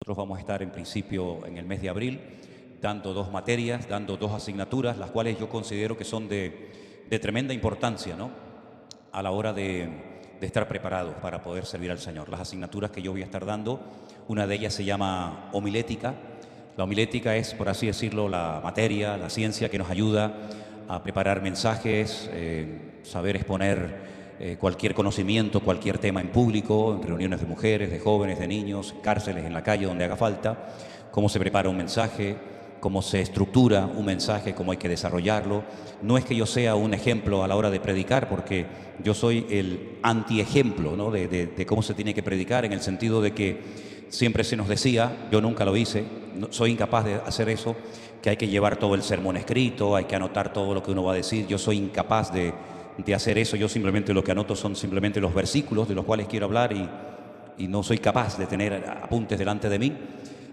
Nosotros vamos a estar en principio en el mes de abril dando dos materias, dando dos asignaturas, las cuales yo considero que son de tremenda importancia, ¿no?, a la hora de estar preparados para poder servir al Señor. Las asignaturas que yo voy a estar dando, una de ellas se llama homilética. La homilética es, por así decirlo, la materia, la ciencia que nos ayuda a preparar mensajes, saber exponer cualquier conocimiento, cualquier tema en público, en reuniones de mujeres, de jóvenes, de niños, cárceles, en la calle, donde haga falta, cómo se prepara un mensaje, cómo se estructura un mensaje, cómo hay que desarrollarlo. No es que yo sea un ejemplo a la hora de predicar, porque yo soy el antiejemplo, ¿no?, de cómo se tiene que predicar, en el sentido de que siempre se nos decía, yo nunca lo hice, soy incapaz de hacer eso, que hay que llevar todo el sermón escrito, hay que anotar todo lo que uno va a decir. Yo soy incapaz de hacer eso. Yo simplemente lo que anoto son simplemente los versículos de los cuales quiero hablar y no soy capaz de tener apuntes delante de mí.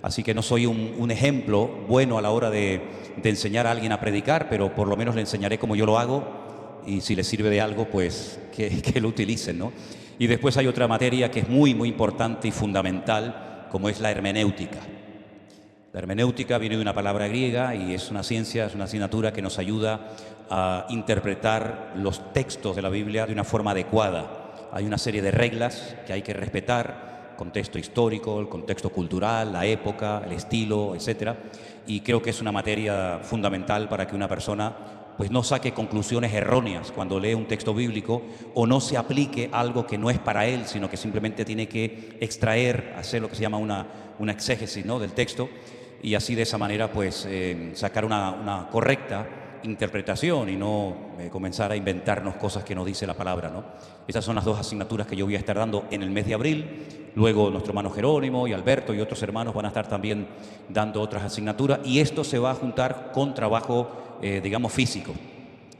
Así que no soy un ejemplo bueno a la hora de enseñar a alguien a predicar, pero por lo menos le enseñaré cómo yo lo hago, y si le sirve de algo, pues que lo utilicen, ¿no? Y después hay otra materia que es muy, muy importante y fundamental, como es la hermenéutica. La hermenéutica viene de una palabra griega y es una ciencia, es una asignatura que nos ayuda a interpretar los textos de la Biblia de una forma adecuada. Hay una serie de reglas que hay que respetar: contexto histórico, el contexto cultural, la época, el estilo, etcétera. Y creo que es una materia fundamental para que una persona pues no saque conclusiones erróneas cuando lee un texto bíblico, o no se aplique algo que no es para él, sino que simplemente tiene que extraer, hacer lo que se llama una exégesis, ¿no?, del texto, y así de esa manera pues sacar una correcta interpretación y no comenzar a inventarnos cosas que no dice la palabra, ¿no? Esas son las dos asignaturas que yo voy a estar dando en el mes de abril. Luego nuestro hermano Jerónimo y Alberto y otros hermanos van a estar también dando otras asignaturas, y esto se va a juntar con trabajo, digamos, físico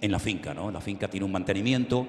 en la finca, ¿no? La finca tiene un mantenimiento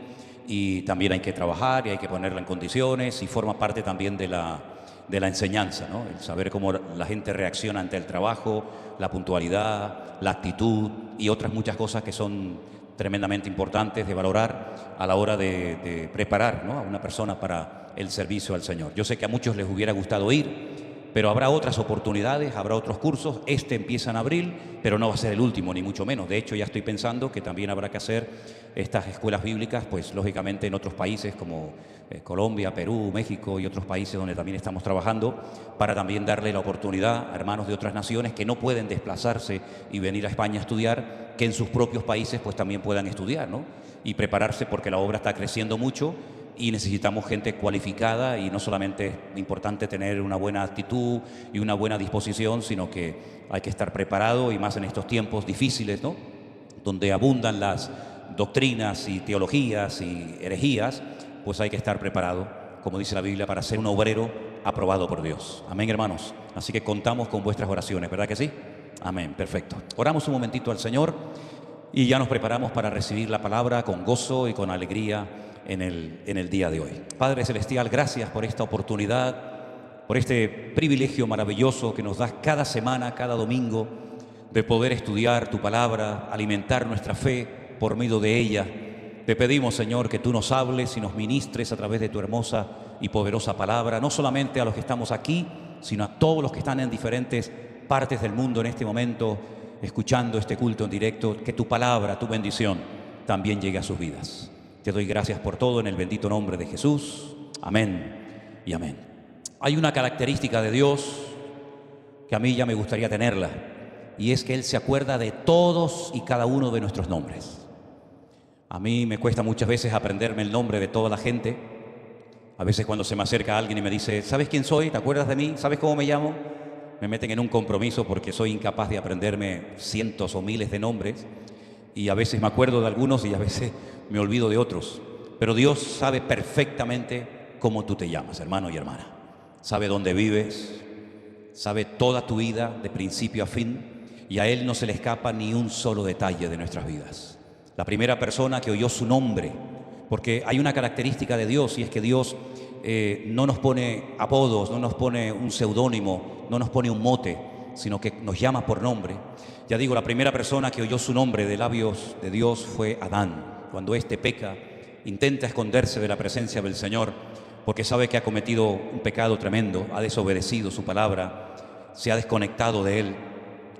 y también hay que trabajar y hay que ponerla en condiciones, y forma parte también de la enseñanza, ¿no?, el saber cómo la gente reacciona ante el trabajo, la puntualidad, la actitud y otras muchas cosas que son tremendamente importantes de valorar a la hora de preparar, ¿no?, a una persona para el servicio al Señor. Yo sé que a muchos les hubiera gustado ir, pero habrá otras oportunidades, habrá otros cursos. Este empieza en abril, pero no va a ser el último, ni mucho menos. De hecho, ya estoy pensando que también habrá que hacer estas escuelas bíblicas, pues lógicamente en otros países como Colombia, Perú, México y otros países donde también estamos trabajando, para también darle la oportunidad a hermanos de otras naciones que no pueden desplazarse y venir a España a estudiar, que en sus propios países pues también puedan estudiar, ¿no?, y prepararse, porque la obra está creciendo mucho y necesitamos gente cualificada. Y no solamente es importante tener una buena actitud y una buena disposición, sino que hay que estar preparado, y más en estos tiempos difíciles, ¿no?, donde abundan las doctrinas y teologías y herejías, pues hay que estar preparado, como dice la Biblia, para ser un obrero aprobado por Dios. Amén, hermanos. Así que contamos con vuestras oraciones, ¿verdad que sí? Amén, perfecto. Oramos un momentito al Señor y ya nos preparamos para recibir la palabra con gozo y con alegría en el día de hoy. Padre Celestial, gracias por esta oportunidad, por este privilegio maravilloso que nos das cada semana, cada domingo, de poder estudiar tu palabra, alimentar nuestra fe por medio de ella. Te pedimos, Señor, que tú nos hables y nos ministres a través de tu hermosa y poderosa palabra, no solamente a los que estamos aquí, sino a todos los que están en diferentes partes del mundo en este momento, escuchando este culto en directo. Que tu palabra, tu bendición, también llegue a sus vidas. Te doy gracias por todo en el bendito nombre de Jesús. Amén y amén. Hay una característica de Dios que a mí ya me gustaría tenerla, y es que Él se acuerda de todos y cada uno de nuestros nombres. A mí me cuesta muchas veces aprenderme el nombre de toda la gente. A veces cuando se me acerca alguien y me dice, ¿sabes quién soy? ¿Te acuerdas de mí? ¿Sabes cómo me llamo? Me meten en un compromiso porque soy incapaz de aprenderme cientos o miles de nombres, y a veces me acuerdo de algunos y a veces me olvido de otros. Pero Dios sabe perfectamente cómo tú te llamas, hermano y hermana. Sabe dónde vives, sabe toda tu vida de principio a fin, y a Él no se le escapa ni un solo detalle de nuestras vidas. La primera persona que oyó su nombre, porque hay una característica de Dios, y es que Dios no nos pone apodos, no nos pone un seudónimo, no nos pone un mote, sino que nos llama por nombre. Ya digo, la primera persona que oyó su nombre de labios de Dios fue Adán. Cuando éste peca, intenta esconderse de la presencia del Señor, porque sabe que ha cometido un pecado tremendo, ha desobedecido su palabra, se ha desconectado de Él,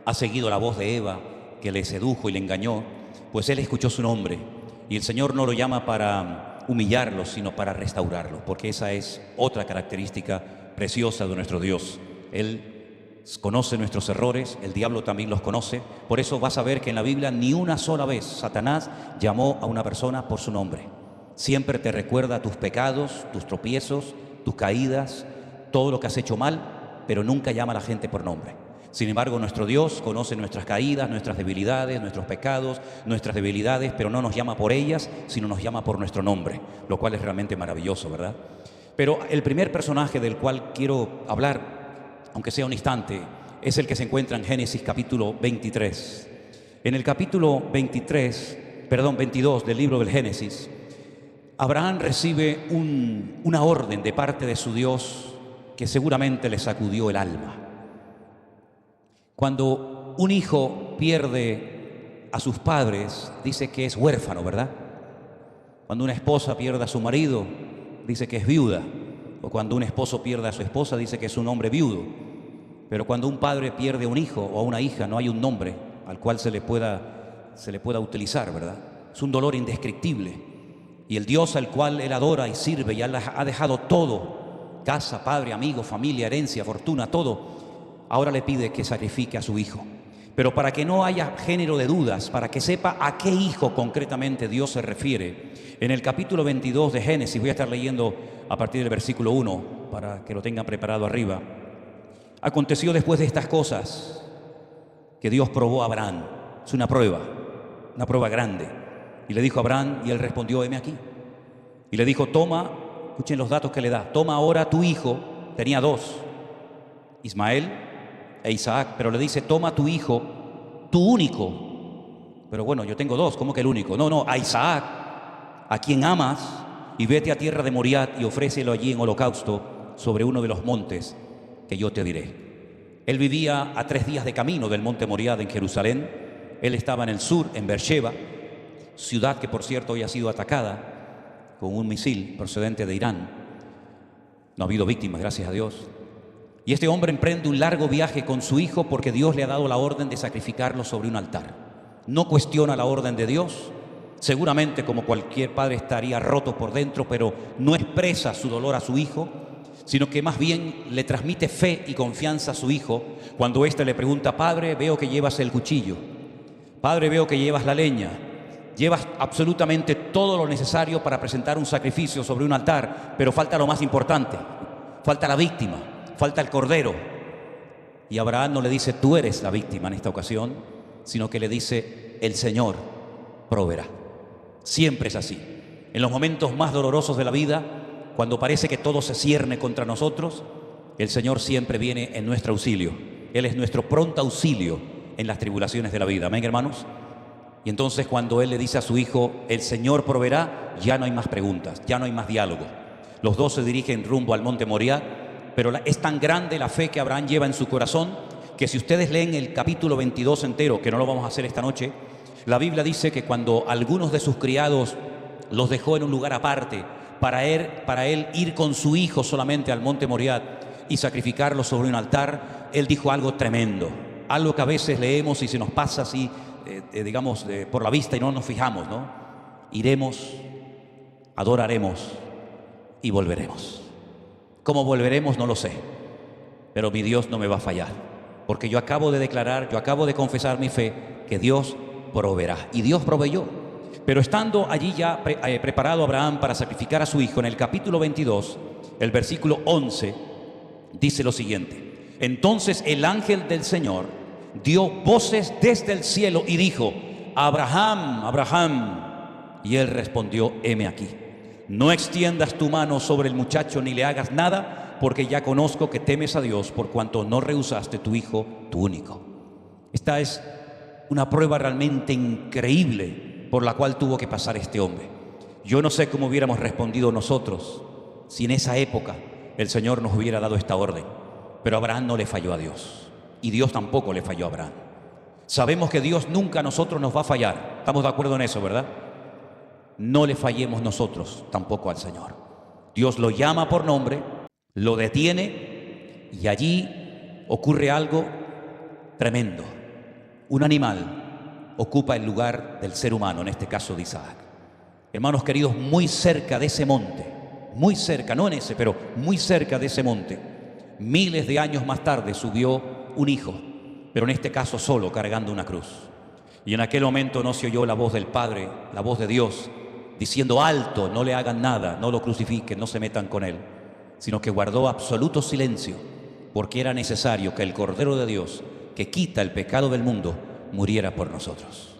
ha seguido la voz de Eva, que le sedujo y le engañó, pues él escuchó su nombre. Y el Señor no lo llama para humillarlo, sino para restaurarlo, porque esa es otra característica preciosa de nuestro Dios. Él conoce nuestros errores, el diablo también los conoce. Por eso vas a ver que en la Biblia ni una sola vez Satanás llamó a una persona por su nombre. Siempre te recuerda tus pecados, tus tropiezos, tus caídas, todo lo que has hecho mal, pero nunca llama a la gente por nombre. Sin embargo, nuestro Dios conoce nuestras caídas, nuestras debilidades, nuestros pecados, nuestras debilidades, pero no nos llama por ellas, sino nos llama por nuestro nombre, lo cual es realmente maravilloso, ¿verdad? Pero el primer personaje del cual quiero hablar, aunque sea un instante, es el que se encuentra en Génesis capítulo 23. En el capítulo 22 del libro del Génesis, Abraham recibe una orden de parte de su Dios que seguramente le sacudió el alma. Cuando un hijo pierde a sus padres, dice que es huérfano, ¿verdad? Cuando una esposa pierde a su marido, dice que es viuda. O cuando un esposo pierde a su esposa, dice que es un hombre viudo. Pero cuando un padre pierde a un hijo o a una hija, no hay un nombre al cual se le pueda utilizar, ¿verdad? Es un dolor indescriptible. Y el Dios al cual él adora y sirve y ha dejado todo, casa, padre, amigo, familia, herencia, fortuna, todo, ahora le pide que sacrifique a su hijo. Pero para que no haya género de dudas, para que sepa a qué hijo concretamente Dios se refiere, en el capítulo 22 de Génesis, voy a estar leyendo a partir del versículo 1, para que lo tengan preparado arriba. Aconteció después de estas cosas que Dios probó a Abraham. Es una prueba grande. Y le dijo a Abraham, y él respondió, heme aquí. Y le dijo, toma, escuchen los datos que le da, toma ahora tu hijo, tenía dos, Ismael e Isaac, pero le dice, toma tu hijo, tu único. Pero bueno, yo tengo dos, ¿cómo que el único? No, a Isaac, a quien amas, y vete a tierra de Moriat y ofrécelo allí en holocausto sobre uno de los montes que yo te diré. Él vivía a 3 días de camino del monte Moriat en Jerusalén. Él estaba en el sur, en Beersheba, ciudad que por cierto hoy ha sido atacada con un misil procedente de Irán. No ha habido víctimas, gracias a Dios. Y este hombre emprende un largo viaje con su hijo porque Dios le ha dado la orden de sacrificarlo sobre un altar. No cuestiona la orden de Dios. Seguramente, como cualquier padre, estaría roto por dentro, pero no expresa su dolor a su hijo, sino que más bien le transmite fe y confianza a su hijo cuando éste le pregunta, padre, veo que llevas el cuchillo, padre, veo que llevas la leña, llevas absolutamente todo lo necesario para presentar un sacrificio sobre un altar, pero falta lo más importante, falta la víctima, falta el cordero. Y Abraham no le dice, tú eres la víctima en esta ocasión, sino que le dice, el Señor proveerá. Siempre es así. En los momentos más dolorosos de la vida, cuando parece que todo se cierne contra nosotros, el Señor siempre viene en nuestro auxilio. Él es nuestro pronto auxilio en las tribulaciones de la vida. Amén, hermanos. Y entonces cuando Él le dice a su hijo, el Señor proveerá, ya no hay más preguntas, ya no hay más diálogo. Los dos se dirigen rumbo al monte Moriah, pero es tan grande la fe que Abraham lleva en su corazón, que si ustedes leen el capítulo 22 entero, que no lo vamos a hacer esta noche, la Biblia dice que cuando algunos de sus criados los dejó en un lugar aparte, para él ir con su hijo solamente al monte Moriah y sacrificarlo sobre un altar, él dijo algo tremendo, algo que a veces leemos y se nos pasa así, por la vista y no nos fijamos, ¿no? Iremos, adoraremos y volveremos. ¿Cómo volveremos? No lo sé, pero mi Dios no me va a fallar, porque yo acabo de declarar, yo acabo de confesar mi fe, que Dios proveerá, y Dios proveyó. Pero estando allí ya preparado Abraham para sacrificar a su hijo, en el capítulo 22, el versículo 11, dice lo siguiente: entonces el ángel del Señor dio voces desde el cielo y dijo, Abraham, Abraham. Y él respondió, heme aquí. No extiendas tu mano sobre el muchacho ni le hagas nada, porque ya conozco que temes a Dios por cuanto no rehusaste tu hijo, tu único. Esta es una prueba realmente increíble por la cual tuvo que pasar este hombre. Yo no sé cómo hubiéramos respondido nosotros si en esa época el Señor nos hubiera dado esta orden, pero Abraham no le falló a Dios y Dios tampoco le falló a Abraham. Sabemos que Dios nunca a nosotros nos va a fallar. ¿Estamos de acuerdo en eso, verdad? No le fallemos nosotros tampoco al Señor. Dios lo llama por nombre, lo detiene y allí ocurre algo tremendo. Un animal ocupa el lugar del ser humano, en este caso de Isaac. Hermanos queridos, muy cerca de ese monte, muy cerca, no en ese, pero muy cerca de ese monte, miles de años más tarde subió un hijo, pero en este caso solo, cargando una cruz. Y en aquel momento no se oyó la voz del Padre, la voz de Dios, diciendo: alto, no le hagan nada, no lo crucifiquen, no se metan con él, sino que guardó absoluto silencio, porque era necesario que el Cordero de Dios, que quita el pecado del mundo, muriera por nosotros.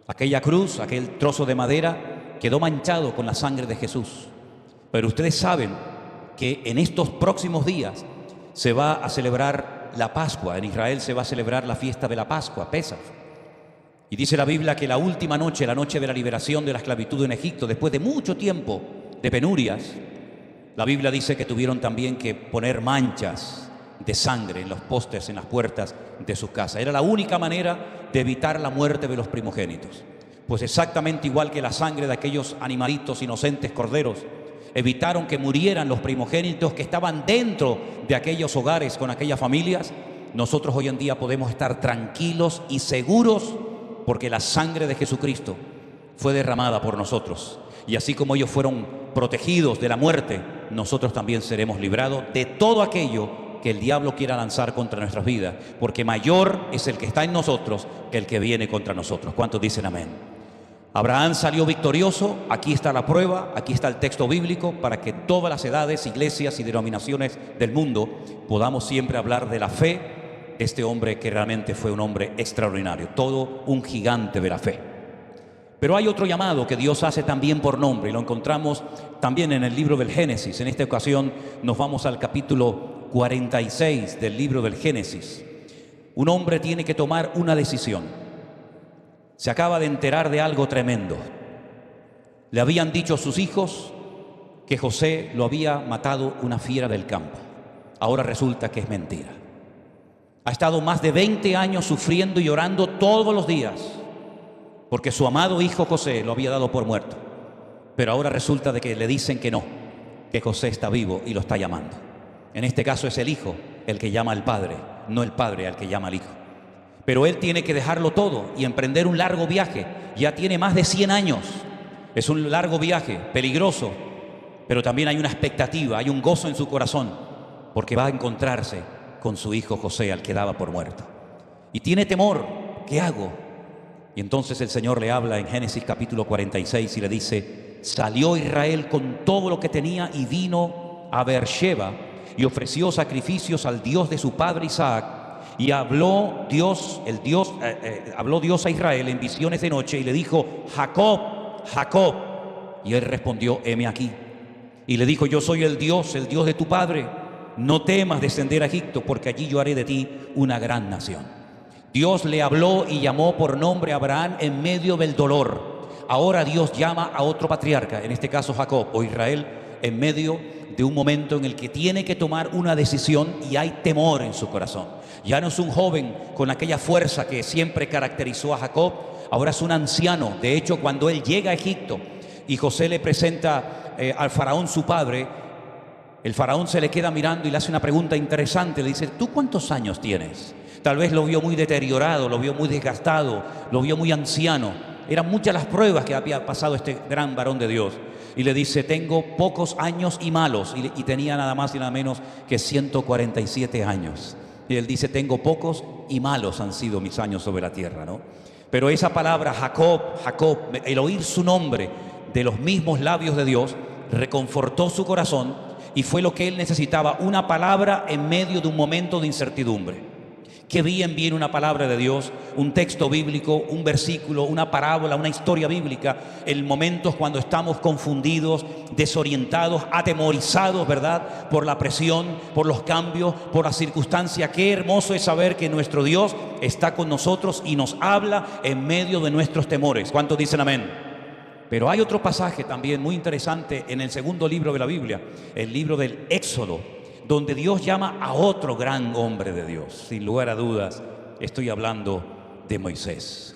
Aquella cruz, aquel trozo de madera, quedó manchado con la sangre de Jesús. Pero ustedes saben que en estos próximos días se va a celebrar la Pascua. En Israel se va a celebrar la fiesta de la Pascua, Pesaj. Y dice la Biblia que la última noche, la noche de la liberación de la esclavitud en Egipto, después de mucho tiempo de penurias, la Biblia dice que tuvieron también que poner manchas de sangre en los postes, en las puertas de sus casas. Era la única manera de evitar la muerte de los primogénitos. Pues exactamente igual que la sangre de aquellos animalitos inocentes, corderos, evitaron que murieran los primogénitos que estaban dentro de aquellos hogares con aquellas familias, nosotros hoy en día podemos estar tranquilos y seguros porque la sangre de Jesucristo fue derramada por nosotros. Y así como ellos fueron protegidos de la muerte, nosotros también seremos librados de todo aquello que el diablo quiera lanzar contra nuestras vidas, porque mayor es el que está en nosotros que el que viene contra nosotros. ¿Cuántos dicen amén? Abraham salió victorioso. Aquí está la prueba, aquí está el texto bíblico, para que todas las edades, iglesias y denominaciones del mundo podamos siempre hablar de la fe de este hombre que realmente fue un hombre extraordinario, todo un gigante de la fe. Pero hay otro llamado que Dios hace también por nombre, y lo encontramos también en el libro del Génesis. En esta ocasión nos vamos al capítulo 46 del libro del Génesis. Un hombre tiene que tomar una decisión. Se acaba de enterar de algo tremendo. Le habían dicho sus hijos que José lo había matado una fiera del campo. Ahora resulta que es mentira. Ha estado más de 20 años sufriendo y llorando todos los días porque su amado hijo José lo había dado por muerto. Pero ahora resulta de que le dicen que no, que José está vivo y lo está llamando. En este caso es el hijo el que llama al padre, no el padre al que llama al hijo. Pero él tiene que dejarlo todo y emprender un largo viaje. Ya tiene más de 100 años. Es un largo viaje, peligroso, pero también hay una expectativa, hay un gozo en su corazón, porque va a encontrarse con su hijo José, al que daba por muerto. Y tiene temor. ¿Qué hago? Y entonces el Señor le habla en Génesis capítulo 46 y le dice: salió Israel con todo lo que tenía y vino a Beersheba y ofreció sacrificios al Dios de su padre Isaac. Y habló Dios a Israel en visiones de noche y le dijo: Jacob, Jacob. Y él respondió: heme aquí. Y le dijo: yo soy el Dios de tu padre. No temas descender a Egipto, porque allí yo haré de ti una gran nación. Dios le habló y llamó por nombre a Abraham en medio del dolor. Ahora Dios llama a otro patriarca, en este caso Jacob o Israel, en medio de un momento en el que tiene que tomar una decisión y hay temor en su corazón. Ya no es un joven con aquella fuerza que siempre caracterizó a Jacob, ahora es un anciano. De hecho, cuando él llega a Egipto y José le presenta al faraón su padre, el faraón se le queda mirando y le hace una pregunta interesante. Le dice: ¿tú cuántos años tienes? Tal vez lo vio muy deteriorado, lo vio muy desgastado, lo vio muy anciano. Eran muchas las pruebas que había pasado este gran varón de Dios. Y le dice: tengo pocos años y malos. Y tenía nada más y nada menos que 147 años. Y él dice: tengo pocos y malos han sido mis años sobre la tierra, ¿no? Pero esa palabra Jacob, Jacob, el oír su nombre de los mismos labios de Dios, reconfortó su corazón y fue lo que él necesitaba, una palabra en medio de un momento de incertidumbre. Qué bien viene una palabra de Dios, un texto bíblico, un versículo, una parábola, una historia bíblica, en momentos cuando estamos confundidos, desorientados, atemorizados, ¿verdad? Por la presión, por los cambios, por la circunstancia. Qué hermoso es saber que nuestro Dios está con nosotros y nos habla en medio de nuestros temores. ¿Cuántos dicen amén? Pero hay otro pasaje también muy interesante en el segundo libro de la Biblia, el libro del Éxodo, donde Dios llama a otro gran hombre de Dios. Sin lugar a dudas, estoy hablando de Moisés.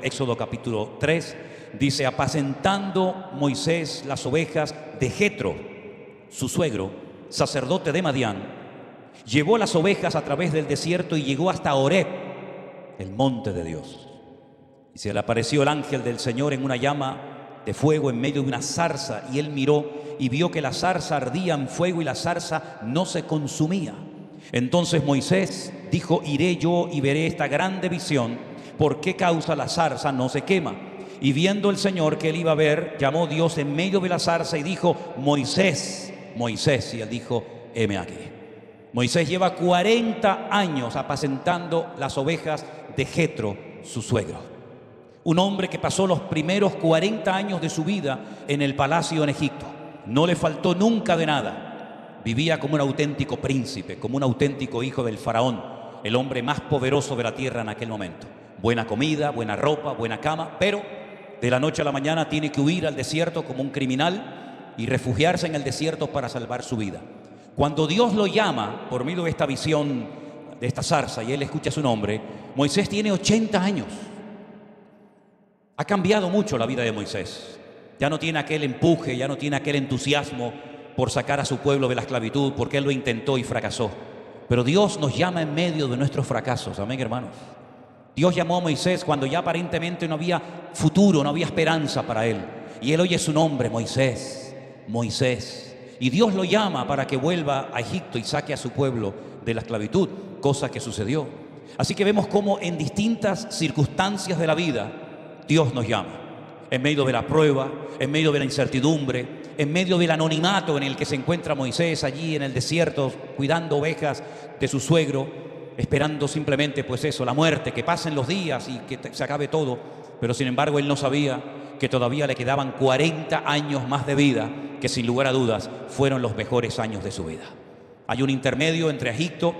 Éxodo capítulo 3 dice: apacentando Moisés las ovejas de Jetro, su suegro, sacerdote de Madián, llevó las ovejas a través del desierto y llegó hasta Horeb, el monte de Dios. Y se le apareció el ángel del Señor en una llama de fuego en medio de una zarza, y él miró y vio que la zarza ardía en fuego y la zarza no se consumía. Entonces Moisés dijo: iré yo y veré esta grande visión, ¿por qué causa la zarza no se quema? Y viendo el Señor que él iba a ver, llamó Dios en medio de la zarza y dijo: Moisés, Moisés. Y él dijo: heme aquí. Moisés lleva 40 años apacentando las ovejas de Jetro, su suegro. Un hombre que pasó los primeros 40 años de su vida en el palacio en Egipto. No le faltó nunca de nada. Vivía como un auténtico príncipe, como un auténtico hijo del faraón, el hombre más poderoso de la tierra en aquel momento. Buena comida, buena ropa, buena cama, pero de la noche a la mañana tiene que huir al desierto como un criminal y refugiarse en el desierto para salvar su vida. Cuando Dios lo llama por medio de esta visión, de esta zarza, y él escucha su nombre, Moisés tiene 80 años. Ha cambiado mucho la vida de Moisés. Ya no tiene aquel empuje, ya no tiene aquel entusiasmo por sacar a su pueblo de la esclavitud, porque él lo intentó y fracasó. Pero Dios nos llama en medio de nuestros fracasos. Amén, hermanos. Dios llamó a Moisés cuando ya aparentemente no había futuro, no había esperanza para él. Y él oye su nombre: Moisés, Moisés. Y Dios lo llama para que vuelva a Egipto y saque a su pueblo de la esclavitud, cosa que sucedió. Así que vemos cómo en distintas circunstancias de la vida Dios nos llama. En medio de la prueba, en medio de la incertidumbre, en medio del anonimato en el que se encuentra Moisés allí en el desierto, cuidando ovejas de su suegro, esperando simplemente, pues eso, la muerte, que pasen los días y que se acabe todo. Pero sin embargo él no sabía que todavía le quedaban 40 años más de vida, que sin lugar a dudas fueron los mejores años de su vida. Hay un intermedio entre Egipto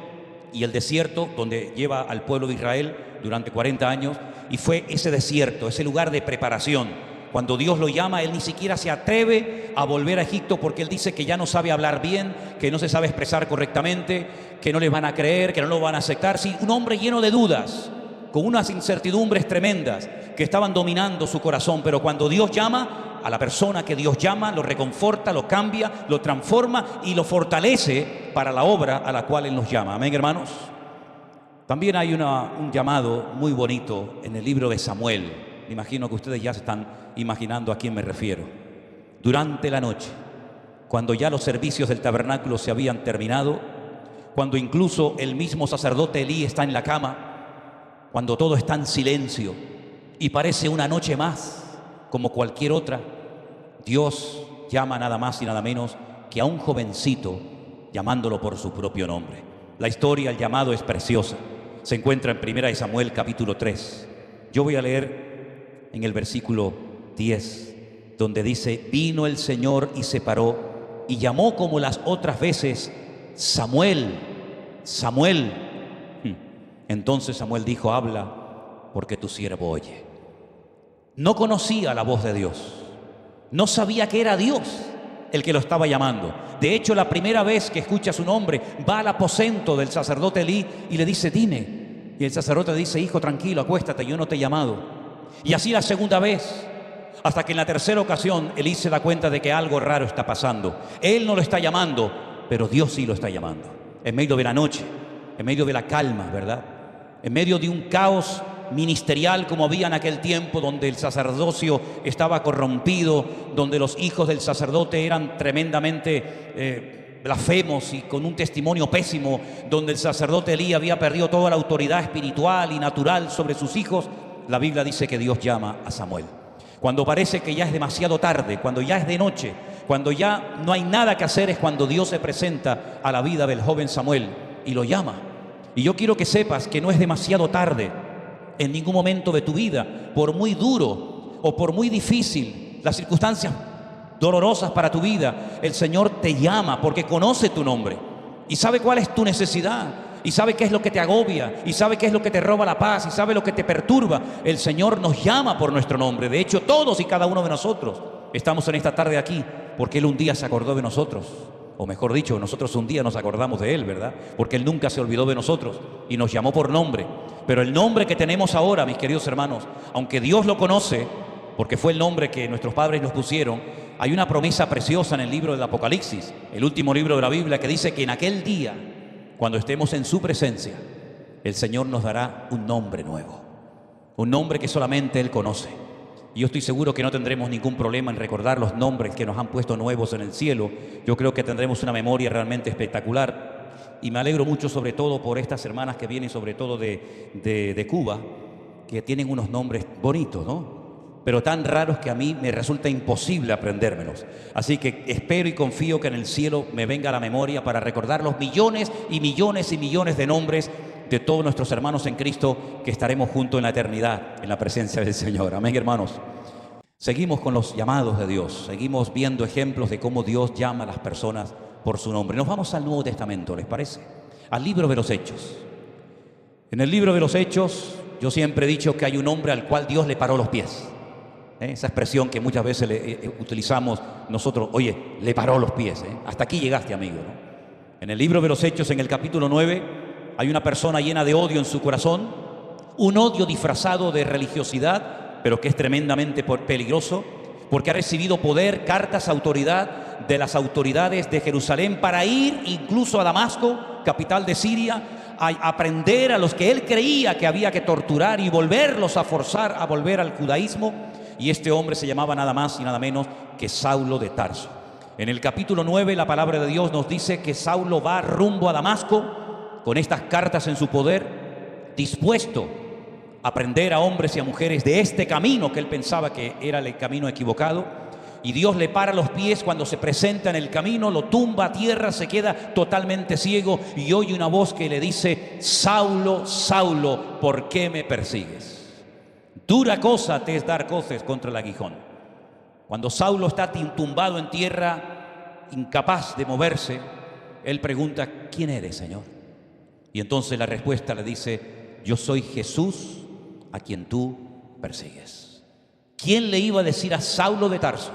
y el desierto, donde lleva al pueblo de Israel durante 40 años, y fue ese desierto, ese lugar de preparación. Cuando Dios lo llama, él ni siquiera se atreve a volver a Egipto, porque él dice que ya no sabe hablar bien, que no se sabe expresar correctamente, que no les van a creer, que no lo van a aceptar. Sí, un hombre lleno de dudas, con unas incertidumbres tremendas que estaban dominando su corazón. Pero cuando Dios llama, a la persona que Dios llama, lo reconforta, lo cambia, lo transforma y lo fortalece para la obra a la cual él nos llama. Amén, hermanos. También hay un llamado muy bonito en el libro de Samuel. Me imagino que ustedes ya se están imaginando a quién me refiero. Durante la noche, cuando ya los servicios del tabernáculo se habían terminado, cuando incluso el mismo sacerdote Elí está en la cama, cuando todo está en silencio y parece una noche más como cualquier otra, Dios llama nada más y nada menos que a un jovencito, llamándolo por su propio nombre. La historia, el llamado es preciosa. Se encuentra en 1 Samuel capítulo 3. Yo voy a leer en el versículo 10, donde dice: vino el Señor y se paró y llamó como las otras veces: Samuel, Samuel. Entonces Samuel dijo: habla, porque tu siervo oye. No conocía la voz de Dios, no sabía que era Dios el que lo estaba llamando. De hecho, la primera vez que escucha su nombre, va al aposento del sacerdote Elí y le dice: dime. Y el sacerdote le dice: hijo, tranquilo, acuéstate, yo no te he llamado. Y así la segunda vez, hasta que en la tercera ocasión Elí se da cuenta de que algo raro está pasando. Él no lo está llamando, pero Dios sí lo está llamando. En medio de la noche, en medio de la calma, ¿verdad? En medio de un caos ministerial como había en aquel tiempo, donde el sacerdocio estaba corrompido, donde los hijos del sacerdote eran tremendamente blasfemos y con un testimonio pésimo, donde el sacerdote Elí había perdido toda la autoridad espiritual y natural sobre sus hijos. La Biblia dice que Dios llama a Samuel. Cuando parece que ya es demasiado tarde, cuando ya es de noche, cuando ya no hay nada que hacer, es cuando Dios se presenta a la vida del joven Samuel y lo llama. Y yo quiero que sepas que no es demasiado tarde en ningún momento de tu vida, por muy duro o por muy difícil las circunstancias dolorosas para tu vida, el Señor te llama porque conoce tu nombre y sabe cuál es tu necesidad, y sabe qué es lo que te agobia, y sabe qué es lo que te roba la paz, y sabe lo que te perturba. El Señor nos llama por nuestro nombre. De hecho, todos y cada uno de nosotros estamos en esta tarde aquí porque Él un día se acordó de nosotros, o mejor dicho, nosotros un día nos acordamos de Él, ¿verdad? Porque Él nunca se olvidó de nosotros y nos llamó por nombre. Pero el nombre que tenemos ahora, mis queridos hermanos, aunque Dios lo conoce, porque fue el nombre que nuestros padres nos pusieron, hay una promesa preciosa en el libro del Apocalipsis, el último libro de la Biblia, que dice que en aquel día, cuando estemos en su presencia, el Señor nos dará un nombre nuevo, un nombre que solamente Él conoce. Y yo estoy seguro que no tendremos ningún problema en recordar los nombres que nos han puesto nuevos en el cielo. Yo creo que tendremos una memoria realmente espectacular. Y me alegro mucho, sobre todo por estas hermanas que vienen, sobre todo de Cuba, que tienen unos nombres bonitos, ¿no? Pero tan raros que a mí me resulta imposible aprendérmelos. Así que espero y confío que en el cielo me venga a la memoria para recordar los millones y millones y millones de nombres de todos nuestros hermanos en Cristo, que estaremos juntos en la eternidad, en la presencia del Señor. Amén, hermanos. Seguimos con los llamados de Dios, seguimos viendo ejemplos de cómo Dios llama a las personas por su nombre. Nos vamos al Nuevo Testamento, ¿les parece? Al libro de los Hechos. En el libro de los Hechos, yo siempre he dicho que hay un hombre al cual Dios le paró los pies. Esa expresión que muchas veces utilizamos nosotros, oye, le paró los pies. Hasta aquí llegaste, amigo, ¿no? En el libro de los Hechos, en el capítulo 9, hay una persona llena de odio en su corazón, un odio disfrazado de religiosidad, pero que es tremendamente peligroso, porque ha recibido poder, cartas, autoridad de las autoridades de Jerusalén para ir incluso a Damasco, capital de Siria, a aprender a los que él creía que había que torturar y volverlos a forzar a volver al judaísmo. Y este hombre se llamaba nada más y nada menos que Saulo de Tarso. En el capítulo 9 la palabra de Dios nos dice que Saulo va rumbo a Damasco con estas cartas en su poder, dispuesto a prender a hombres y a mujeres de este camino que él pensaba que era el camino equivocado. Y Dios le para los pies cuando se presenta en el camino, lo tumba a tierra, se queda totalmente ciego y oye una voz que le dice: Saulo, Saulo, ¿por qué me persigues? Dura cosa te es dar coces contra el aguijón. Cuando Saulo está tumbado en tierra, incapaz de moverse, él pregunta: ¿quién eres, Señor? Y entonces la respuesta le dice: yo soy Jesús a quien tú persigues. ¿Quién le iba a decir a Saulo de Tarso,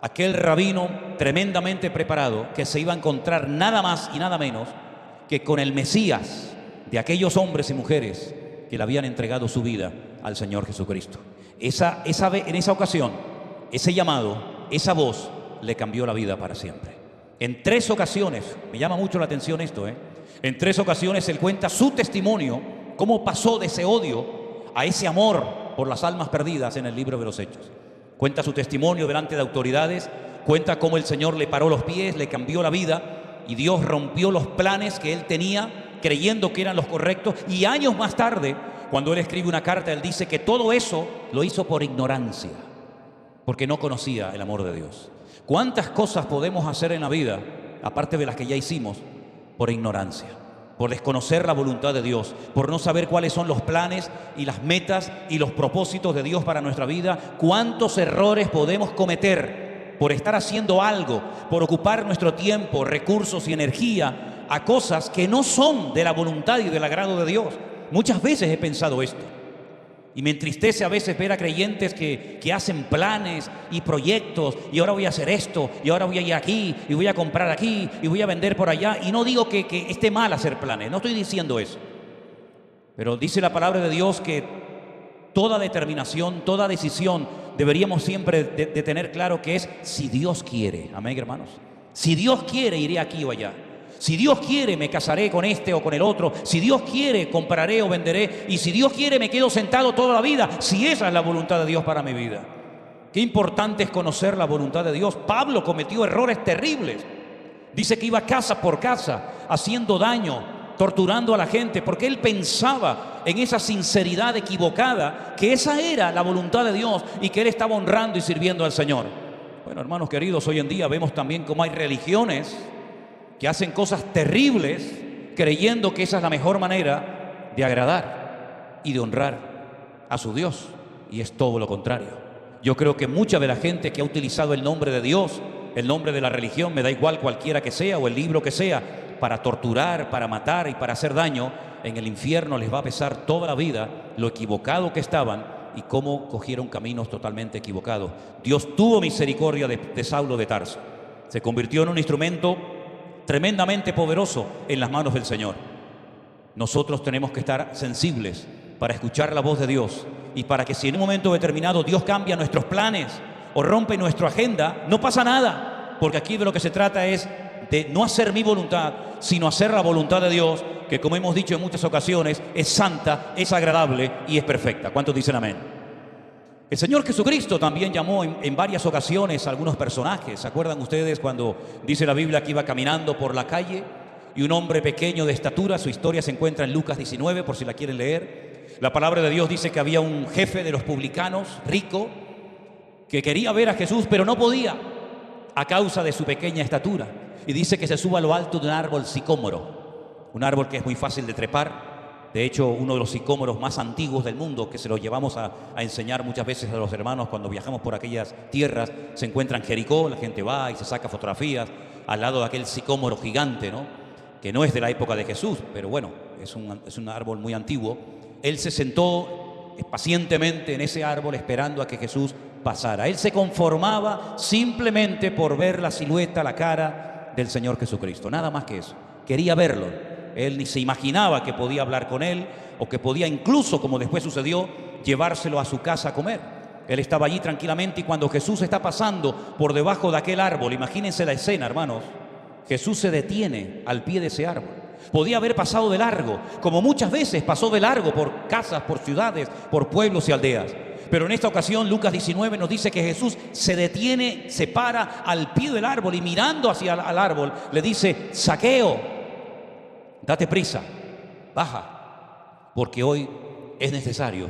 aquel rabino tremendamente preparado, que se iba a encontrar nada más y nada menos que con el Mesías de aquellos hombres y mujeres que le habían entregado su vida al Señor Jesucristo? En esa ocasión, ese llamado, esa voz le cambió la vida para siempre. En 3 ocasiones, me llama mucho la atención esto, en 3 ocasiones él cuenta su testimonio, cómo pasó de ese odio a ese amor por las almas perdidas en el libro de los Hechos. Cuenta su testimonio delante de autoridades, cuenta cómo el Señor le paró los pies, le cambió la vida y Dios rompió los planes que él tenía creyendo que eran los correctos. Y años más tarde, cuando él escribe una carta, él dice que todo eso lo hizo por ignorancia, porque no conocía el amor de Dios. ¿Cuántas cosas podemos hacer en la vida, aparte de las que ya hicimos, por ignorancia? Por desconocer la voluntad de Dios, por no saber cuáles son los planes y las metas y los propósitos de Dios para nuestra vida. ¿Cuántos errores podemos cometer por estar haciendo algo, por ocupar nuestro tiempo, recursos y energía a cosas que no son de la voluntad y del agrado de Dios? Muchas veces he pensado esto. Y me entristece a veces ver a creyentes que hacen planes y proyectos, y ahora voy a hacer esto, y ahora voy a ir aquí, y voy a comprar aquí, y voy a vender por allá. Y no digo que esté mal hacer planes, no estoy diciendo eso. Pero dice la palabra de Dios que toda determinación, toda decisión, deberíamos siempre de tener claro que es si Dios quiere. Amén, hermanos. Si Dios quiere, iré aquí o allá. Si Dios quiere, me casaré con este o con el otro. Si Dios quiere, compraré o venderé. Y si Dios quiere, me quedo sentado toda la vida, si esa es la voluntad de Dios para mi vida. Qué importante es conocer la voluntad de Dios. Pablo cometió errores terribles. Dice que iba casa por casa, haciendo daño, torturando a la gente, porque él pensaba en esa sinceridad equivocada, que esa era la voluntad de Dios y que él estaba honrando y sirviendo al Señor. Bueno, hermanos queridos, hoy en día vemos también cómo hay religiones que hacen cosas terribles creyendo que esa es la mejor manera de agradar y de honrar a su Dios, y es todo lo contrario. Yo creo que mucha de la gente que ha utilizado el nombre de Dios, el nombre de la religión, me da igual cualquiera que sea o el libro que sea, para torturar, para matar y para hacer daño, en el infierno les va a pesar toda la vida lo equivocado que estaban y cómo cogieron caminos totalmente equivocados. Dios tuvo misericordia de Saulo de Tarso. Se convirtió en un instrumento tremendamente poderoso en las manos del Señor. Nosotros tenemos que estar sensibles para escuchar la voz de Dios, y para que si en un momento determinado Dios cambia nuestros planes o rompe nuestra agenda, no pasa nada, porque aquí de lo que se trata es de no hacer mi voluntad, sino hacer la voluntad de Dios, que como hemos dicho en muchas ocasiones, es santa, es agradable y es perfecta. ¿Cuántos dicen amén? El Señor Jesucristo también llamó en varias ocasiones a algunos personajes. ¿Se acuerdan ustedes cuando dice la Biblia que iba caminando por la calle y un hombre pequeño de estatura? Su historia se encuentra en Lucas 19, por si la quieren leer. La palabra de Dios dice que había un jefe de los publicanos, rico, que quería ver a Jesús, pero no podía a causa de su pequeña estatura. Y dice que se suba a lo alto de un árbol sicómoro, un árbol que es muy fácil de trepar. De hecho, uno de los sicómoros más antiguos del mundo, que se los llevamos a enseñar muchas veces a los hermanos cuando viajamos por aquellas tierras, se encuentra en Jericó. La gente va y se saca fotografías al lado de aquel sicómoro gigante, ¿no? Que no es de la época de Jesús, pero bueno, es un árbol muy antiguo. Él se sentó pacientemente en ese árbol esperando a que Jesús pasara. Él se conformaba simplemente por ver la silueta, la cara del Señor Jesucristo, nada más que eso. Quería verlo. Él ni se imaginaba que podía hablar con él o que podía incluso, como después sucedió, llevárselo a su casa a comer. Él estaba allí tranquilamente y cuando Jesús está pasando por debajo de aquel árbol, imagínense la escena, hermanos, Jesús se detiene al pie de ese árbol. Podía haber pasado de largo, como muchas veces pasó de largo por casas, por ciudades, por pueblos y aldeas. Pero en esta ocasión Lucas 19 nos dice que Jesús se detiene, se para al pie del árbol y mirando hacia el árbol le dice: Zaqueo, date prisa, baja, porque hoy es necesario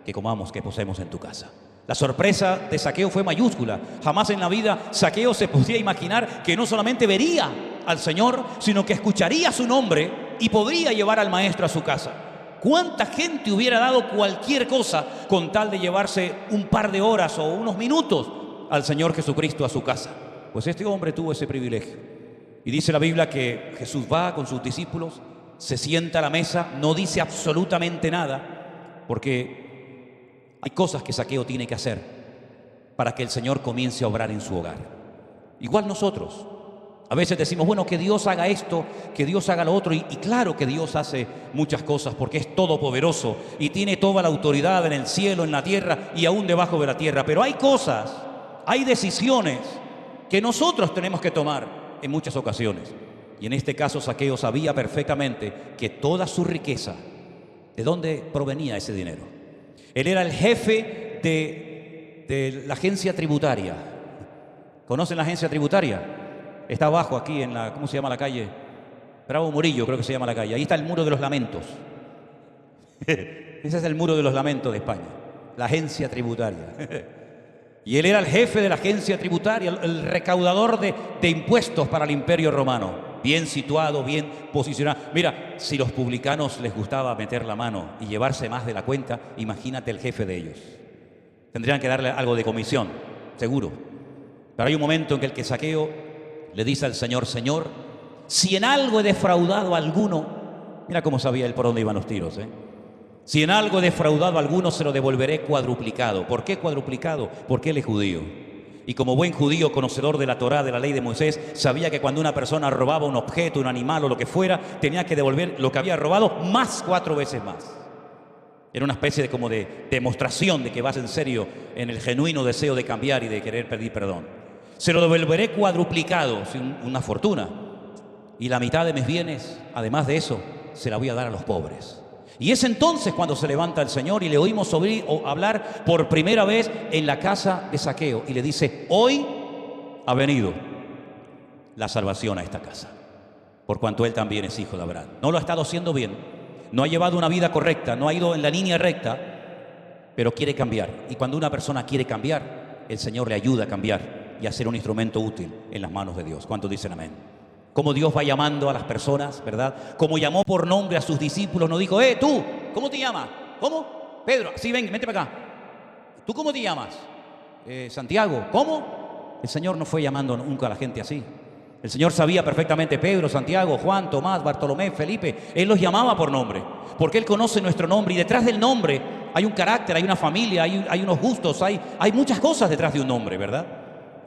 que comamos, que posemos en tu casa. La sorpresa de Zaqueo fue mayúscula. Jamás en la vida Zaqueo se podía imaginar que no solamente vería al Señor, sino que escucharía su nombre y podría llevar al Maestro a su casa. ¿Cuánta gente hubiera dado cualquier cosa con tal de llevarse un par de horas o unos minutos al Señor Jesucristo a su casa? Pues este hombre tuvo ese privilegio. Y dice la Biblia que Jesús va con sus discípulos, se sienta a la mesa, no dice absolutamente nada, porque hay cosas que Zaqueo tiene que hacer para que el Señor comience a obrar en su hogar. Igual nosotros. A veces decimos, bueno, que Dios haga esto, que Dios haga lo otro. Y claro que Dios hace muchas cosas porque es todopoderoso y tiene toda la autoridad en el cielo, en la tierra y aún debajo de la tierra. Pero hay cosas, hay decisiones que nosotros tenemos que tomar en muchas ocasiones. Y en este caso Zaqueo sabía perfectamente que toda su riqueza, ¿de dónde provenía ese dinero? Él era el jefe de la agencia tributaria. ¿Conocen la agencia tributaria? Está abajo aquí en la, ¿cómo se llama la calle? Bravo Murillo, creo que se llama la calle. Ahí está el Muro de los Lamentos. Ese es el Muro de los Lamentos de España, la agencia tributaria. Y él era el jefe de la agencia tributaria, el recaudador de impuestos para el Imperio Romano. Bien situado, bien posicionado. Mira, si los publicanos les gustaba meter la mano y llevarse más de la cuenta, imagínate el jefe de ellos. Tendrían que darle algo de comisión, seguro. Pero hay un momento en que el que Zaqueo le dice al Señor: Señor, si en algo he defraudado a alguno, mira cómo sabía él por dónde iban los tiros, si en algo he defraudado a alguno, se lo devolveré cuadruplicado. ¿Por qué cuadruplicado? Porque él es judío. Y como buen judío, conocedor de la Torá, de la ley de Moisés, sabía que cuando una persona robaba un objeto, un animal o lo que fuera, tenía que devolver lo que había robado más 4 veces más. Era una especie de demostración de que vas en serio en el genuino deseo de cambiar y de querer pedir perdón. Se lo devolveré cuadruplicado, una fortuna. Y la mitad de mis bienes, además de eso, se la voy a dar a los pobres. Y es entonces cuando se levanta el Señor y le oímos hablar por primera vez en la casa de Zaqueo. Y le dice: hoy ha venido la salvación a esta casa, por cuanto él también es hijo de Abraham. No lo ha estado haciendo bien, no ha llevado una vida correcta, no ha ido en la línea recta, pero quiere cambiar. Y cuando una persona quiere cambiar, el Señor le ayuda a cambiar y a ser un instrumento útil en las manos de Dios. ¿Cuántos dicen amén? Como Dios va llamando a las personas, ¿verdad? Como llamó por nombre a sus discípulos, no dijo: tú, ¿cómo te llamas? ¿Cómo? Pedro, sí, ven, vente para acá. ¿Tú cómo te llamas? Santiago, ¿cómo? El Señor no fue llamando nunca a la gente así. El Señor sabía perfectamente: Pedro, Santiago, Juan, Tomás, Bartolomé, Felipe. Él los llamaba por nombre, porque Él conoce nuestro nombre. Y detrás del nombre hay un carácter, hay una familia, hay unos gustos, hay muchas cosas detrás de un nombre, ¿verdad?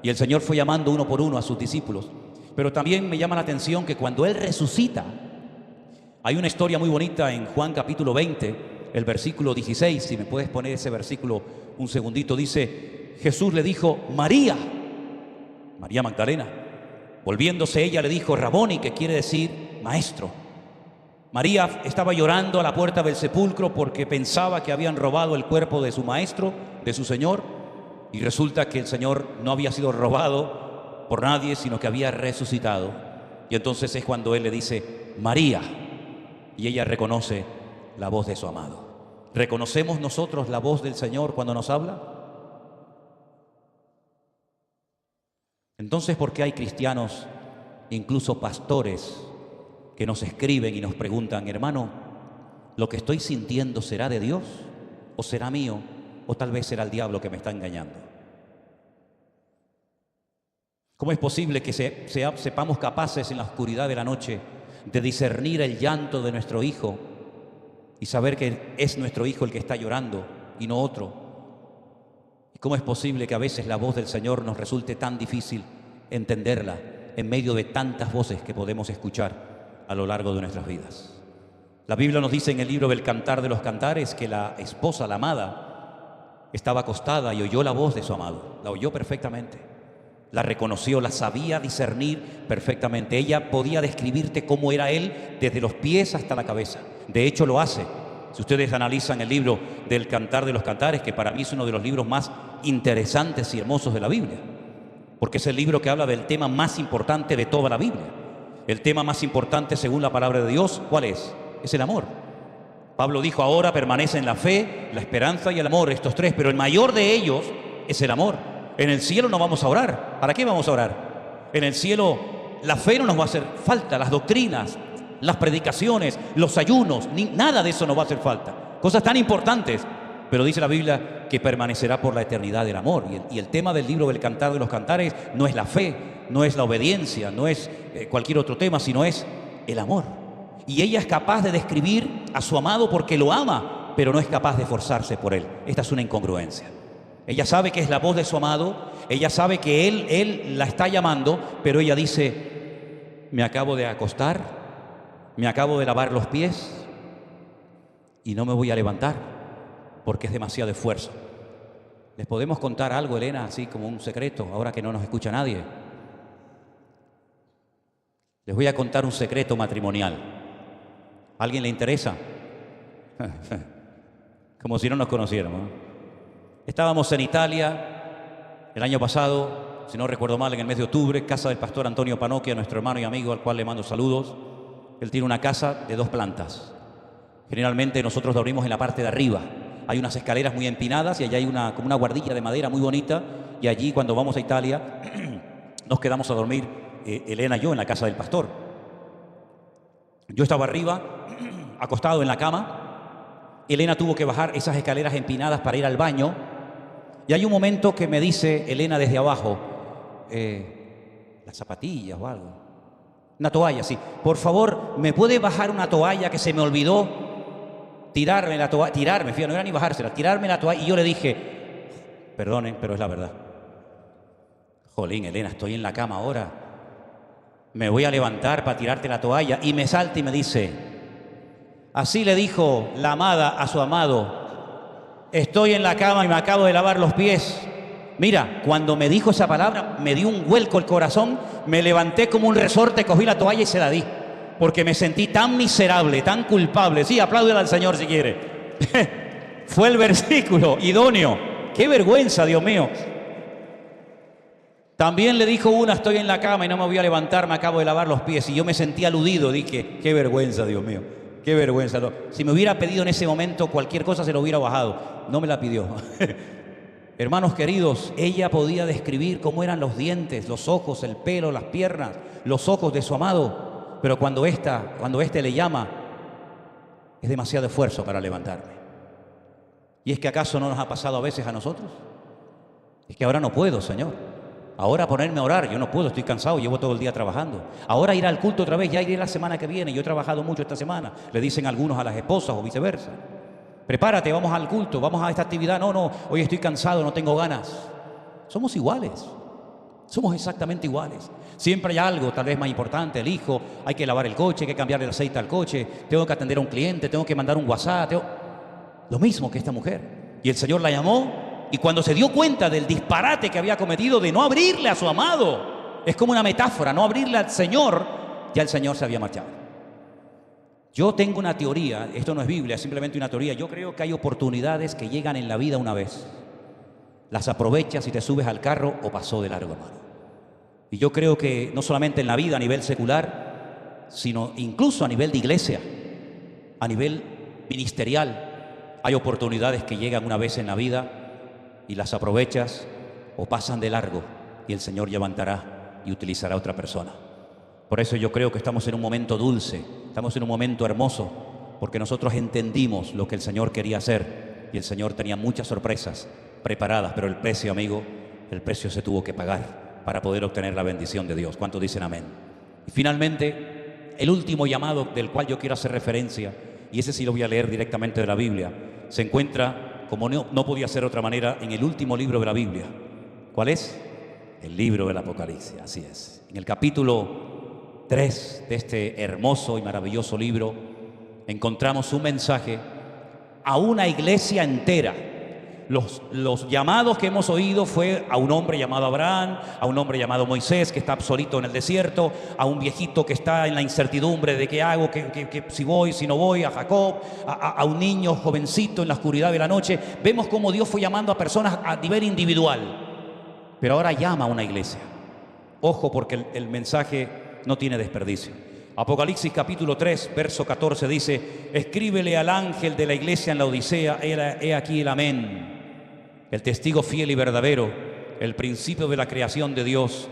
Y el Señor fue llamando uno por uno a sus discípulos. Pero también me llama la atención que cuando Él resucita, hay una historia muy bonita en Juan capítulo 20, el versículo 16, si me puedes poner ese versículo un segundito, dice: Jesús le dijo, María, María Magdalena. Volviéndose ella le dijo, Raboni, que quiere decir maestro. María estaba llorando a la puerta del sepulcro porque pensaba que habían robado el cuerpo de su maestro, de su Señor, y resulta que el Señor no había sido robado por nadie, sino que había resucitado. Y entonces es cuando Él le dice, María, y ella reconoce la voz de su amado. ¿Reconocemos nosotros la voz del Señor cuando nos habla? Entonces, ¿por qué hay cristianos, incluso pastores, que nos escriben y nos preguntan, hermano, ¿lo que estoy sintiendo será de Dios o será mío o tal vez será el diablo que me está engañando? ¿Cómo es posible que sepamos capaces en la oscuridad de la noche de discernir el llanto de nuestro hijo y saber que es nuestro hijo el que está llorando y no otro? ¿Y cómo es posible que a veces la voz del Señor nos resulte tan difícil entenderla en medio de tantas voces que podemos escuchar a lo largo de nuestras vidas? La Biblia nos dice en el libro del Cantar de los Cantares que la esposa, la amada, estaba acostada y oyó la voz de su amado. La oyó perfectamente, la reconoció, la sabía discernir perfectamente. Ella podía describirte cómo era él desde los pies hasta la cabeza. De hecho, lo hace. Si ustedes analizan el libro del Cantar de los Cantares, que para mí es uno de los libros más interesantes y hermosos de la Biblia, porque es el libro que habla del tema más importante de toda la Biblia. El tema más importante según la palabra de Dios, ¿cuál es? Es el amor. Pablo dijo, ahora permanecen la fe, la esperanza y el amor, estos tres, pero el mayor de ellos es el amor. En el cielo no vamos a orar. ¿Para qué vamos a orar? En el cielo la fe no nos va a hacer falta, las doctrinas, las predicaciones, los ayunos, nada de eso nos va a hacer falta. Cosas tan importantes, pero dice la Biblia que permanecerá por la eternidad el amor. Y el tema del libro del Cantar de los Cantares no es la fe, no es la obediencia, no es cualquier otro tema, sino es el amor. Y ella es capaz de describir a su amado porque lo ama, pero no es capaz de esforzarse por él. Esta es una incongruencia. Ella sabe que es la voz de su amado, ella sabe que él la está llamando, pero ella dice, me acabo de acostar, me acabo de lavar los pies y no me voy a levantar porque es demasiado esfuerzo. ¿Les podemos contar algo, Elena, así como un secreto, ahora que no nos escucha nadie? Les voy a contar un secreto matrimonial. ¿A alguien le interesa? Como si no nos conociéramos, ¿no? Estábamos en Italia el año pasado, si no recuerdo mal, en el mes de octubre, casa del pastor Antonio Panocchia, nuestro hermano y amigo, al cual le mando saludos. Él tiene una casa de 2 plantas. Generalmente nosotros dormimos en la parte de arriba. Hay unas escaleras muy empinadas y allá hay como una guardilla de madera muy bonita. Y allí, cuando vamos a Italia, nos quedamos a dormir, Elena y yo, en la casa del pastor. Yo estaba arriba, acostado en la cama. Elena tuvo que bajar esas escaleras empinadas para ir al baño. Y hay un momento que me dice Elena desde abajo, las zapatillas o algo. Una toalla, sí. Por favor, ¿me puede bajar una toalla que se me olvidó? Tirarme la toalla, fíjate, no era ni bajársela, tirarme la toalla. Y yo le dije, perdonen, pero es la verdad. Jolín, Elena, estoy en la cama ahora. Me voy a levantar para tirarte la toalla. Y me salta y me dice, así le dijo la amada a su amado, estoy en la cama y me acabo de lavar los pies. Mira, cuando me dijo esa palabra, me dio un vuelco el corazón, me levanté como un resorte, cogí la toalla y se la di. Porque me sentí tan miserable, tan culpable. Sí, apláudele al Señor si quiere. Fue el versículo idóneo. ¡Qué vergüenza, Dios mío! También le dijo una, estoy en la cama y no me voy a levantar, me acabo de lavar los pies. Y yo me sentí aludido, dije, qué vergüenza, Dios mío. Qué vergüenza. Si me hubiera pedido en ese momento cualquier cosa, se lo hubiera bajado. No me la pidió. Hermanos queridos, ella podía describir cómo eran los dientes, los ojos, el pelo, las piernas, los ojos de su amado. Pero cuando éste le llama, es demasiado esfuerzo para levantarme. ¿Y es que acaso no nos ha pasado a veces a nosotros? Es que ahora no puedo, Señor. Ahora ponerme a orar, yo no puedo, estoy cansado, llevo todo el día trabajando. Ahora ir al culto otra vez, ya iré la semana que viene, yo he trabajado mucho esta semana. Le dicen algunos a las esposas o viceversa. Prepárate, vamos al culto, vamos a esta actividad. No, hoy estoy cansado, no tengo ganas. Somos iguales, somos exactamente iguales. Siempre hay algo, tal vez más importante, el hijo, hay que lavar el coche, hay que cambiarle el aceite al coche, tengo que atender a un cliente, tengo que mandar un WhatsApp, lo mismo que esta mujer. Y el Señor la llamó Y cuando se dio cuenta del disparate que había cometido de no abrirle a su amado, es como una metáfora, no abrirle al Señor, ya el Señor se había marchado. Yo tengo una teoría, esto no es Biblia, es simplemente una teoría. Yo creo que hay oportunidades que llegan en la vida una vez. Las aprovechas y te subes al carro o pasó de largo, hermano. Y yo creo que no solamente en la vida a nivel secular, sino incluso a nivel de iglesia, a nivel ministerial, hay oportunidades que llegan una vez en la vida y las aprovechas o pasan de largo y el Señor levantará y utilizará a otra persona. Por eso yo creo que estamos en un momento dulce, estamos en un momento hermoso, porque nosotros entendimos lo que el Señor quería hacer y el Señor tenía muchas sorpresas preparadas, pero el precio, amigo, el precio se tuvo que pagar para poder obtener la bendición de Dios. ¿Cuántos dicen amén? Y finalmente, el último llamado del cual yo quiero hacer referencia, y ese sí lo voy a leer directamente de la Biblia, se encuentra, como no podía ser de otra manera, en el último libro de la Biblia. ¿Cuál es? El libro del Apocalipsis, así es. En el capítulo 3 de este hermoso y maravilloso libro, encontramos un mensaje a una iglesia entera. Los llamados que hemos oído fue a un hombre llamado Abraham, a un hombre llamado Moisés que está solito en el desierto, a un viejito que está en la incertidumbre de qué hago, que si voy, si no voy, a Jacob, a un niño jovencito en la oscuridad de la noche. Vemos cómo Dios fue llamando a personas a nivel individual, pero ahora llama a una iglesia. Ojo, porque el mensaje no tiene desperdicio. Apocalipsis capítulo 3, verso 14 dice: escríbele al ángel de la iglesia en la Odisea, he aquí el amén, el testigo fiel y verdadero, el principio de la creación de Dios,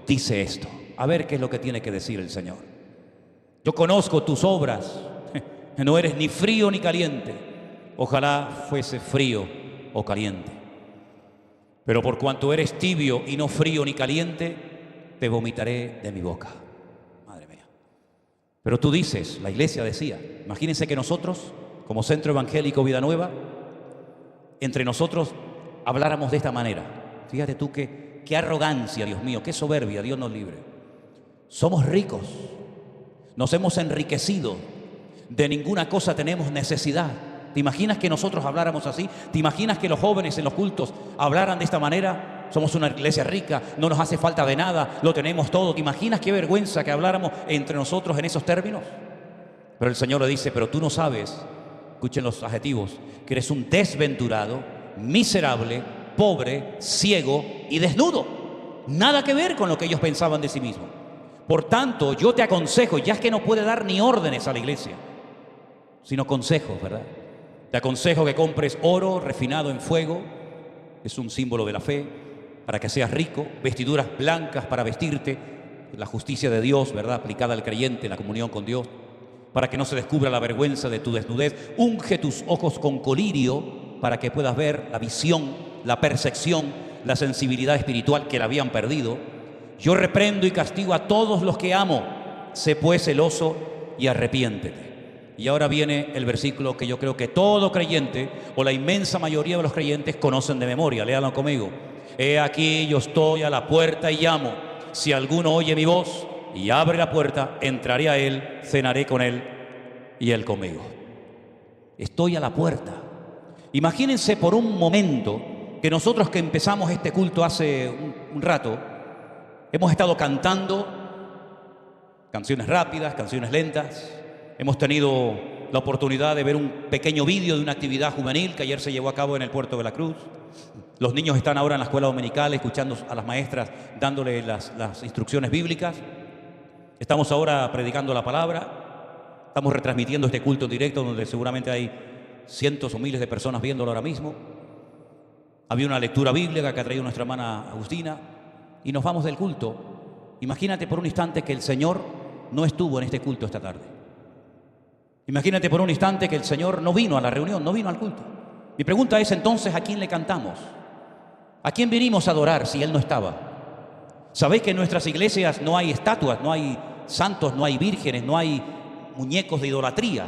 dice esto. A ver qué es lo que tiene que decir el Señor. Yo conozco tus obras, no eres ni frío ni caliente. Ojalá fuese frío o caliente. Pero por cuanto eres tibio y no frío ni caliente, te vomitaré de mi boca. Madre mía. Pero tú dices, la iglesia decía, imagínense que nosotros, como Centro Evangélico Vida Nueva, entre nosotros habláramos de esta manera. Fíjate tú qué arrogancia, Dios mío, qué soberbia, Dios nos libre. Somos ricos, nos hemos enriquecido, de ninguna cosa tenemos necesidad. ¿Te imaginas que nosotros habláramos así? ¿Te imaginas que los jóvenes en los cultos hablaran de esta manera? Somos una iglesia rica, no nos hace falta de nada, lo tenemos todo. ¿Te imaginas qué vergüenza que habláramos entre nosotros en esos términos? Pero el Señor le dice, pero tú no sabes, escuchen los adjetivos, que eres un desventurado, miserable, pobre, ciego y desnudo. Nada que ver con lo que ellos pensaban de sí mismos. Por tanto, yo te aconsejo, ya es que no puede dar ni órdenes a la iglesia, sino consejos, ¿verdad? Te aconsejo que compres oro refinado en fuego, es un símbolo de la fe, para que seas rico, vestiduras blancas para vestirte, la justicia de Dios, ¿verdad?, aplicada al creyente, la comunión con Dios, para que no se descubra la vergüenza de tu desnudez. Unge tus ojos con colirio para que puedas ver la visión, la percepción, la sensibilidad espiritual que la habían perdido. Yo reprendo y castigo a todos los que amo. Sé pues celoso y arrepiéntete. Y ahora viene el versículo que yo creo que todo creyente, o la inmensa mayoría de los creyentes, conocen de memoria. Léanlo conmigo. He aquí, yo estoy a la puerta y llamo. Si alguno oye mi voz y abre la puerta, entraré a él, cenaré con él y él conmigo. Estoy a la puerta. Imagínense por un momento que nosotros que empezamos este culto hace un rato, hemos estado cantando canciones rápidas, canciones lentas. Hemos tenido la oportunidad de ver un pequeño vídeo de una actividad juvenil que ayer se llevó a cabo en el Puerto de la Cruz. Los niños están ahora en la escuela dominical escuchando a las maestras dándole las instrucciones bíblicas. Estamos ahora predicando la palabra. Estamos retransmitiendo este culto en directo donde seguramente hay cientos o miles de personas viéndolo ahora mismo. Había una lectura bíblica que ha traído nuestra hermana Agustina y nos vamos del culto. Imagínate por un instante que el Señor no estuvo en este culto esta tarde. Imagínate por un instante que el Señor no vino a la reunión, no vino al culto. Mi pregunta es entonces, ¿a quién le cantamos? ¿A quién vinimos a adorar si Él no estaba? ¿Sabéis que en nuestras iglesias no hay estatuas, no hay santos, no hay vírgenes, no hay muñecos de idolatría?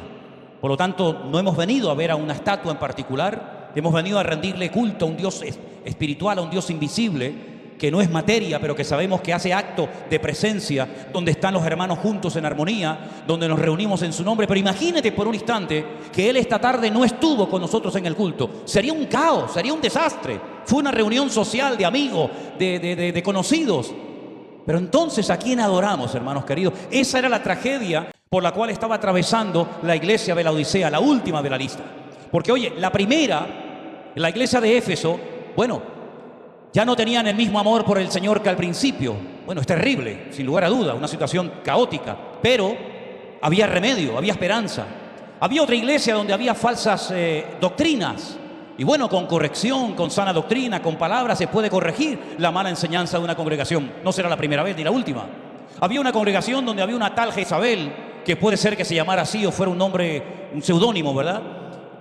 Por lo tanto, no hemos venido a ver a una estatua en particular, hemos venido a rendirle culto a un Dios espiritual, a un Dios invisible, que no es materia, pero que sabemos que hace acto de presencia, donde están los hermanos juntos en armonía, donde nos reunimos en su nombre. Pero imagínate por un instante que Él esta tarde no estuvo con nosotros en el culto. Sería un caos, sería un desastre. Fue una reunión social de amigos, de conocidos. Pero entonces, ¿a quién adoramos, hermanos queridos? Esa era la tragedia por la cual estaba atravesando la iglesia de la Odisea, la última de la lista. Porque, oye, la primera, la iglesia de Éfeso, bueno, ya no tenían el mismo amor por el Señor que al principio. Bueno, es terrible, sin lugar a duda, una situación caótica. Pero había remedio, había esperanza. Había otra iglesia donde había falsas doctrinas. Y bueno, con corrección, con sana doctrina, con palabras se puede corregir la mala enseñanza de una congregación. No será la primera vez ni la última. Había una congregación donde había una tal Jezabel, que puede ser que se llamara así o fuera un nombre, un seudónimo, ¿verdad?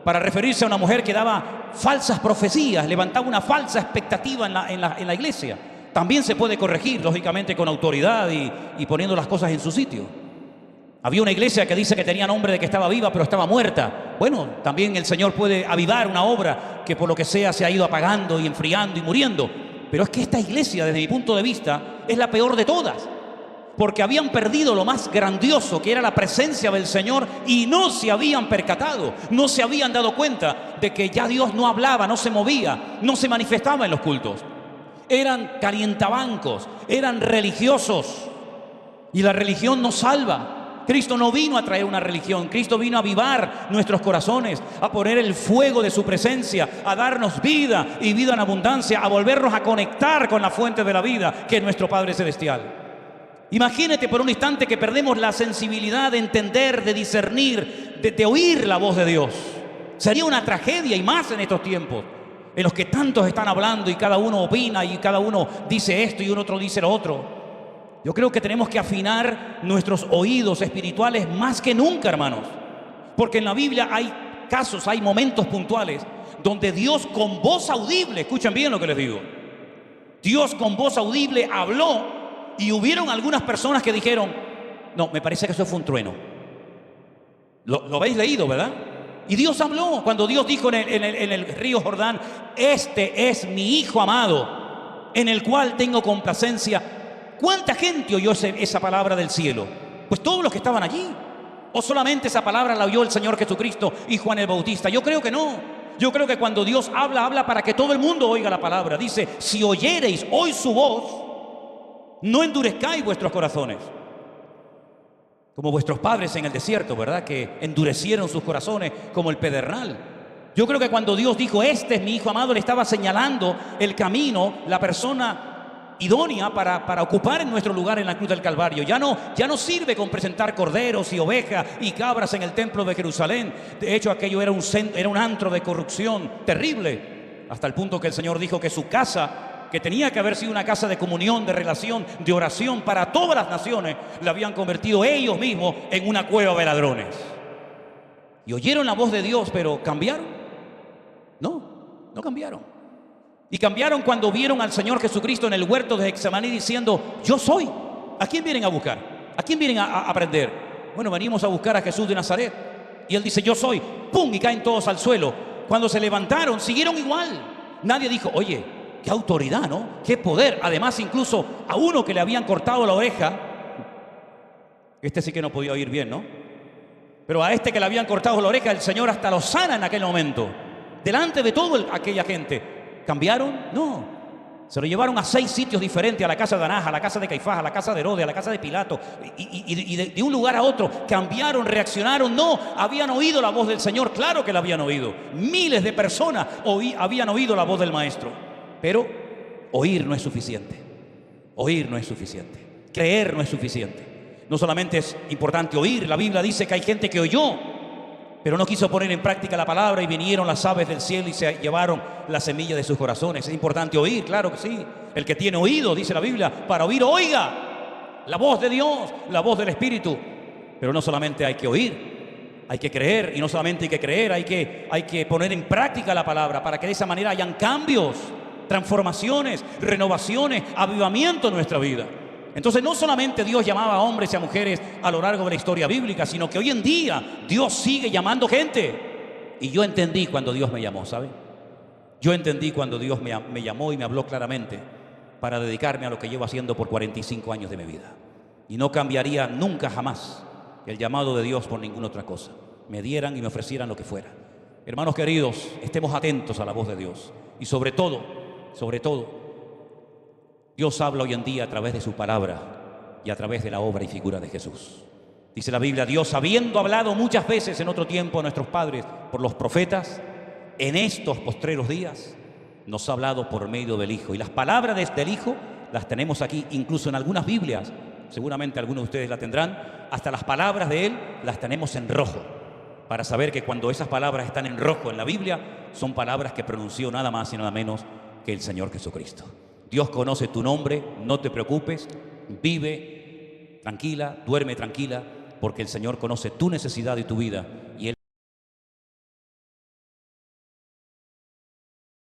Para referirse a una mujer que daba falsas profecías, levantaba una falsa expectativa en la iglesia. También se puede corregir, lógicamente, con autoridad y poniendo las cosas en su sitio. Había una iglesia que dice que tenía nombre de que estaba viva, pero estaba muerta. Bueno, también el Señor puede avivar una obra que por lo que sea se ha ido apagando y enfriando y muriendo. Pero es que esta iglesia, desde mi punto de vista, es la peor de todas. Porque habían perdido lo más grandioso, que era la presencia del Señor, y no se habían percatado, no se habían dado cuenta de que ya Dios no hablaba, no se movía, no se manifestaba en los cultos. Eran calientabancos, eran religiosos, y la religión no salva. Cristo no vino a traer una religión, Cristo vino a avivar nuestros corazones, a poner el fuego de su presencia, a darnos vida y vida en abundancia, a volvernos a conectar con la fuente de la vida, que es nuestro Padre Celestial. Imagínate por un instante que perdemos la sensibilidad de entender, de discernir, de oír la voz de Dios. Sería una tragedia, y más en estos tiempos, en los que tantos están hablando y cada uno opina y cada uno dice esto y un otro dice lo otro. Yo creo que tenemos que afinar nuestros oídos espirituales más que nunca, hermanos. Porque en la Biblia hay casos, hay momentos puntuales donde Dios con voz audible, escuchen bien lo que les digo, Dios con voz audible habló, y hubieron algunas personas que dijeron, no, me parece que eso fue un trueno. Lo habéis leído, ¿verdad? Y Dios habló cuando Dios dijo en el río Jordán, este es mi Hijo amado, en el cual tengo complacencia. ¿Cuánta gente oyó esa palabra del cielo? Pues todos los que estaban allí. ¿O solamente esa palabra la oyó el Señor Jesucristo y Juan el Bautista? Yo creo que no. Yo creo que cuando Dios habla, habla para que todo el mundo oiga la palabra. Dice, si oyereis hoy su voz, no endurezcáis vuestros corazones. Como vuestros padres en el desierto, ¿verdad? Que endurecieron sus corazones como el pedernal. Yo creo que cuando Dios dijo, este es mi Hijo amado, le estaba señalando el camino, la persona idónea para ocupar en nuestro lugar en la cruz del Calvario. Ya no sirve con presentar corderos y ovejas y cabras en el templo de Jerusalén. De hecho, aquello era un antro de corrupción terrible, hasta el punto que el Señor dijo que su casa, que tenía que haber sido una casa de comunión, de relación, de oración para todas las naciones, la habían convertido ellos mismos en una cueva de ladrones. Y oyeron la voz de Dios, pero ¿cambiaron? No cambiaron. Y cambiaron cuando vieron al Señor Jesucristo en el huerto de Getsemaní diciendo, yo soy. ¿A quién vienen a buscar? ¿A quién vienen a aprender? Bueno, venimos a buscar a Jesús de Nazaret. Y él dice, yo soy. ¡Pum! Y caen todos al suelo. Cuando se levantaron, siguieron igual. Nadie dijo, oye, qué autoridad, ¿no? Qué poder. Además, incluso a uno que le habían cortado la oreja, este sí que no podía oír bien, ¿no? Pero a este que le habían cortado la oreja, el Señor hasta lo sana en aquel momento. Delante de toda aquella gente. ¿Cambiaron? No. Se lo llevaron a 6 sitios diferentes, a la casa de Anás, a la casa de Caifás, a la casa de Herodes, a la casa de Pilato, y de un lugar a otro. Cambiaron, reaccionaron. No, habían oído la voz del Señor. Claro que la habían oído. Miles de personas habían oído la voz del Maestro. Pero oír no es suficiente. Oír no es suficiente. Creer no es suficiente. No solamente es importante oír. La Biblia dice que hay gente que oyó, pero no quiso poner en práctica la palabra, y vinieron las aves del cielo y se llevaron la semilla de sus corazones. Es importante oír, claro que sí. El que tiene oído, dice la Biblia, para oír, oiga la voz de Dios, la voz del Espíritu. Pero no solamente hay que oír, hay que creer. Y no solamente hay que creer, hay que poner en práctica la palabra, para que de esa manera hayan cambios, transformaciones, renovaciones, avivamiento en nuestra vida. Entonces no solamente Dios llamaba a hombres y a mujeres a lo largo de la historia bíblica, sino que hoy en día Dios sigue llamando gente. Y yo entendí cuando Dios me llamó, ¿sabe? Yo entendí cuando Dios me llamó y me habló claramente para dedicarme a lo que llevo haciendo por 45 años de mi vida. Y no cambiaría nunca jamás el llamado de Dios por ninguna otra cosa. Me dieran y me ofrecieran lo que fuera. Hermanos queridos, estemos atentos a la voz de Dios. Y sobre todo, sobre todo, Dios habla hoy en día a través de su palabra y a través de la obra y figura de Jesús. Dice la Biblia, Dios, habiendo hablado muchas veces en otro tiempo a nuestros padres por los profetas, en estos postreros días nos ha hablado por medio del Hijo. Y las palabras del Hijo las tenemos aquí, incluso en algunas Biblias, seguramente algunos de ustedes la tendrán, hasta las palabras de Él las tenemos en rojo, para saber que cuando esas palabras están en rojo en la Biblia, son palabras que pronunció nada más y nada menos que el Señor Jesucristo. Dios conoce tu nombre, no te preocupes, vive tranquila, duerme tranquila, porque el Señor conoce tu necesidad y tu vida